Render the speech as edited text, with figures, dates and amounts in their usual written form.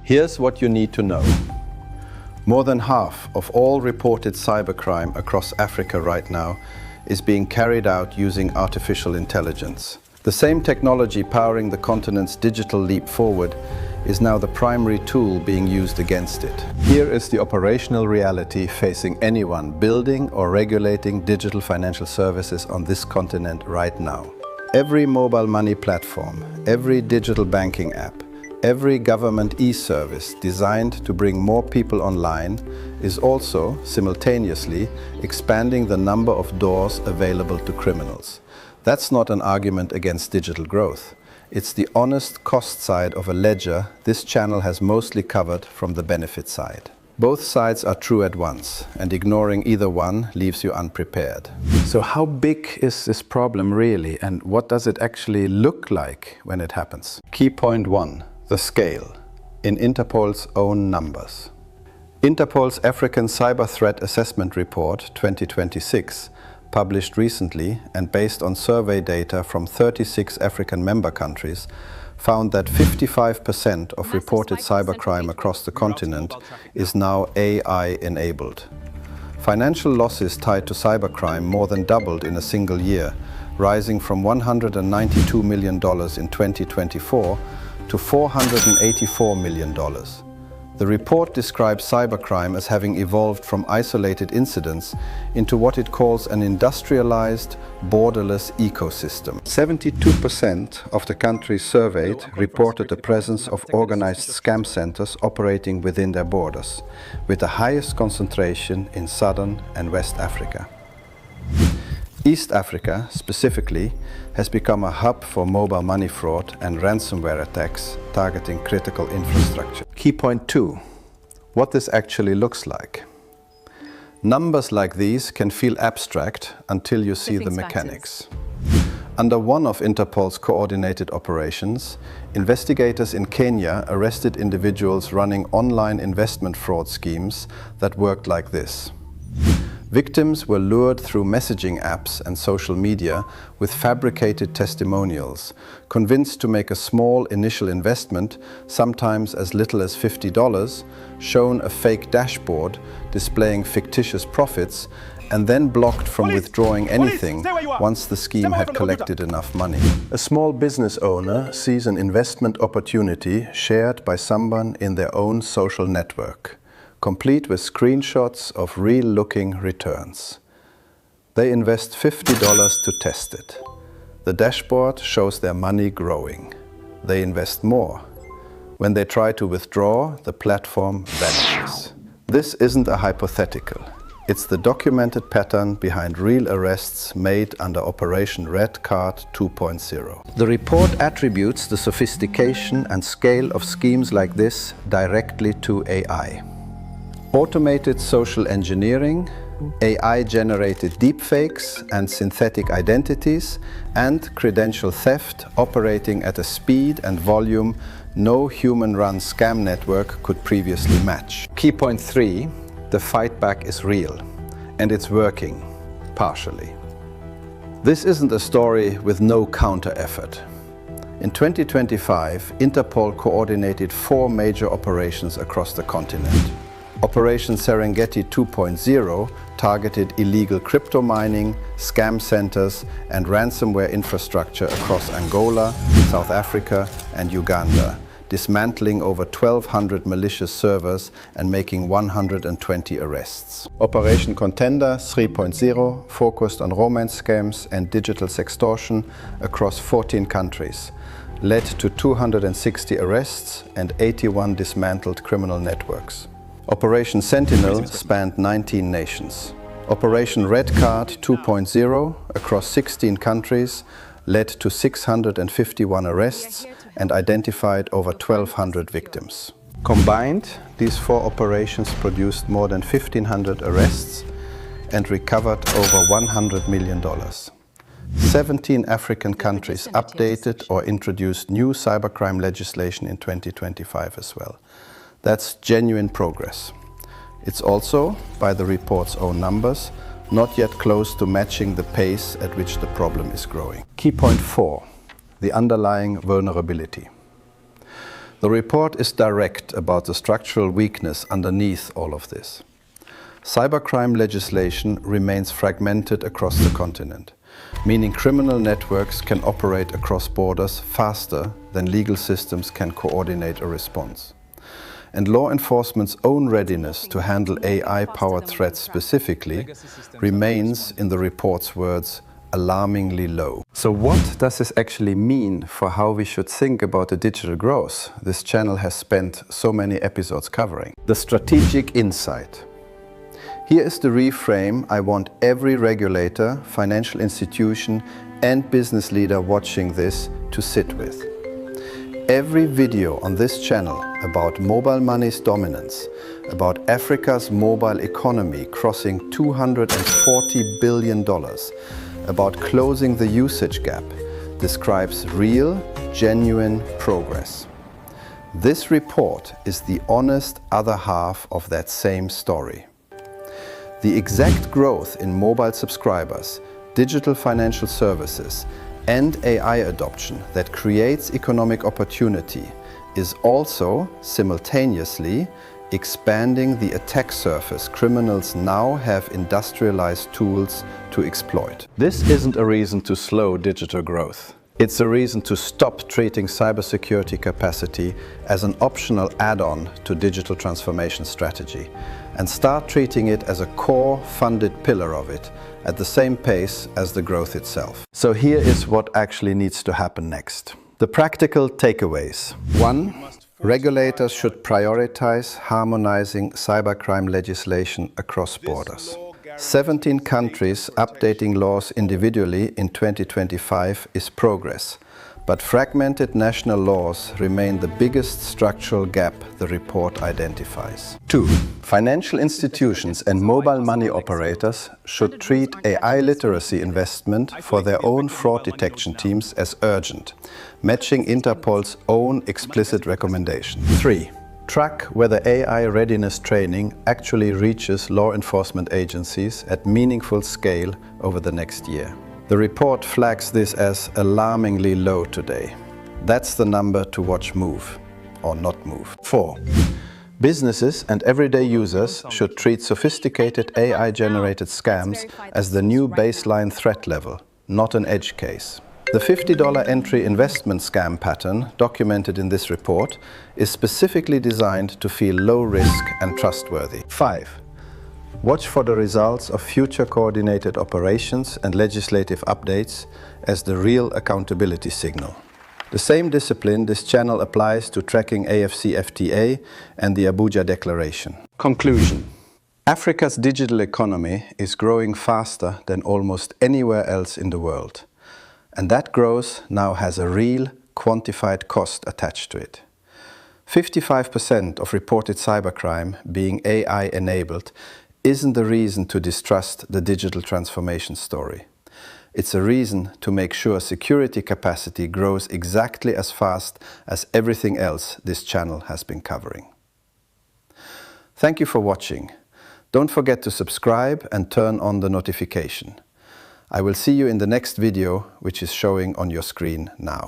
Here's what you need to know. More than half of all reported cybercrime across Africa right now is being carried out using artificial intelligence. The same technology powering the continent's digital leap forward is now the primary tool being used against it. Here is the operational reality facing anyone building or regulating digital financial services on this continent right now. Every mobile money platform, every digital banking app, every government e-service designed to bring more people online is also, simultaneously, expanding the number of doors available to criminals. That's not an argument against digital growth. It's the honest cost side of a ledger this channel has mostly covered from the benefit side. Both sides are true at once, and ignoring either one leaves you unprepared. So how big is this problem really, and what does it actually look like when it happens? Key point 1. The scale, in Interpol's own numbers. Interpol's African Cyberthreat Assessment Report 2026, published recently and based on survey data from 36 African member countries, found that 55% of reported cybercrime across the continent is now AI-enabled. Financial losses tied to cybercrime more than doubled in a single year, rising from $192 million in 2024 to $484 million. The report describes cybercrime as having evolved from isolated incidents into what it calls an industrialized, borderless ecosystem. 72% of the countries surveyed reported the presence of organized scam centers operating within their borders, with the highest concentration in Southern and West Africa. East Africa, specifically, has become a hub for mobile money fraud and ransomware attacks targeting critical infrastructure. Key point 2. What this actually looks like. Numbers like these can feel abstract until you see the mechanics. Under one of Interpol's coordinated operations, investigators in Kenya arrested individuals running online investment fraud schemes that worked like this. Victims were lured through messaging apps and social media with fabricated testimonials, convinced to make a small initial investment, sometimes as little as $50, shown a fake dashboard displaying fictitious profits, and then blocked from withdrawing anything once the scheme had collected enough money. A small business owner sees an investment opportunity shared by someone in their own social network, complete with screenshots of real-looking returns. They invest $50 to test it. The dashboard shows their money growing. They invest more. When they try to withdraw, the platform vanishes. This isn't a hypothetical. It's the documented pattern behind real arrests made under Operation Red Card 2.0. The report attributes the sophistication and scale of schemes like this directly to AI. Automated social engineering, AI-generated deepfakes and synthetic identities, and credential theft operating at a speed and volume no human-run scam network could previously match. Key point 3, the fight back is real, and it's working, partially. This isn't a story with no counter-effort. In 2025, Interpol coordinated 4 major operations across the continent. Operation Serengeti 2.0 targeted illegal crypto mining, scam centers, and ransomware infrastructure across Angola, South Africa, and Uganda, dismantling over 1,200 malicious servers and making 120 arrests. Operation Contender 3.0 focused on romance scams and digital sextortion across 14 countries, led to 260 arrests and 81 dismantled criminal networks. Operation Sentinel spanned 19 nations. Operation Red Card 2.0 across 16 countries led to 651 arrests and identified over 1,200 victims. Combined, these 4 operations produced more than 1,500 arrests and recovered over $100 million. 17 African countries updated or introduced new cybercrime legislation in 2025 as well. That's genuine progress. It's also, by the report's own numbers, not yet close to matching the pace at which the problem is growing. Key point 4, the underlying vulnerability. The report is direct about the structural weakness underneath all of this. Cybercrime legislation remains fragmented across the continent, meaning criminal networks can operate across borders faster than legal systems can coordinate a response. And law enforcement's own readiness to handle AI-powered threats specifically remains, in the report's words, alarmingly low. So what does this actually mean for how we should think about the digital growth this channel has spent so many episodes covering? The strategic insight. Here is the reframe I want every regulator, financial institution and business leader watching this to sit with. Every video on this channel about mobile money's dominance, about Africa's mobile economy crossing $240 billion, about closing the usage gap, describes real, genuine progress. This report is the honest other half of that same story. The exact growth in mobile subscribers, digital financial services, and AI adoption that creates economic opportunity is also, simultaneously, expanding the attack surface criminals now have industrialized tools to exploit. This isn't a reason to slow digital growth. It's a reason to stop treating cybersecurity capacity as an optional add-on to digital transformation strategy and start treating it as a core funded pillar of it at the same pace as the growth itself. So here is what actually needs to happen next. The practical takeaways. 1. Regulators should prioritize harmonizing cybercrime legislation across borders. 17 countries updating laws individually in 2025 is progress, but fragmented national laws remain the biggest structural gap the report identifies. 2. Financial institutions and mobile money operators should treat AI literacy investment for their own fraud detection teams as urgent, matching Interpol's own explicit recommendation. 3. Track whether AI readiness training actually reaches law enforcement agencies at meaningful scale over the next year. The report flags this as alarmingly low today. That's the number to watch move, or not move. 4. Businesses and everyday users should treat sophisticated AI-generated scams as the new baseline threat level, not an edge case. The $50 entry investment scam pattern documented in this report is specifically designed to feel low risk and trustworthy. 5. Watch for the results of future coordinated operations and legislative updates as the real accountability signal. The same discipline this channel applies to tracking AFCFTA and the Abuja Declaration. Conclusion. Africa's digital economy is growing faster than almost anywhere else in the world. And that growth now has a real, quantified cost attached to it. 55% of reported cybercrime being AI-enabled isn't a reason to distrust the digital transformation story. It's a reason to make sure security capacity grows exactly as fast as everything else this channel has been covering. Thank you for watching. Don't forget to subscribe and turn on the notification. I will see you in the next video, which is showing on your screen now.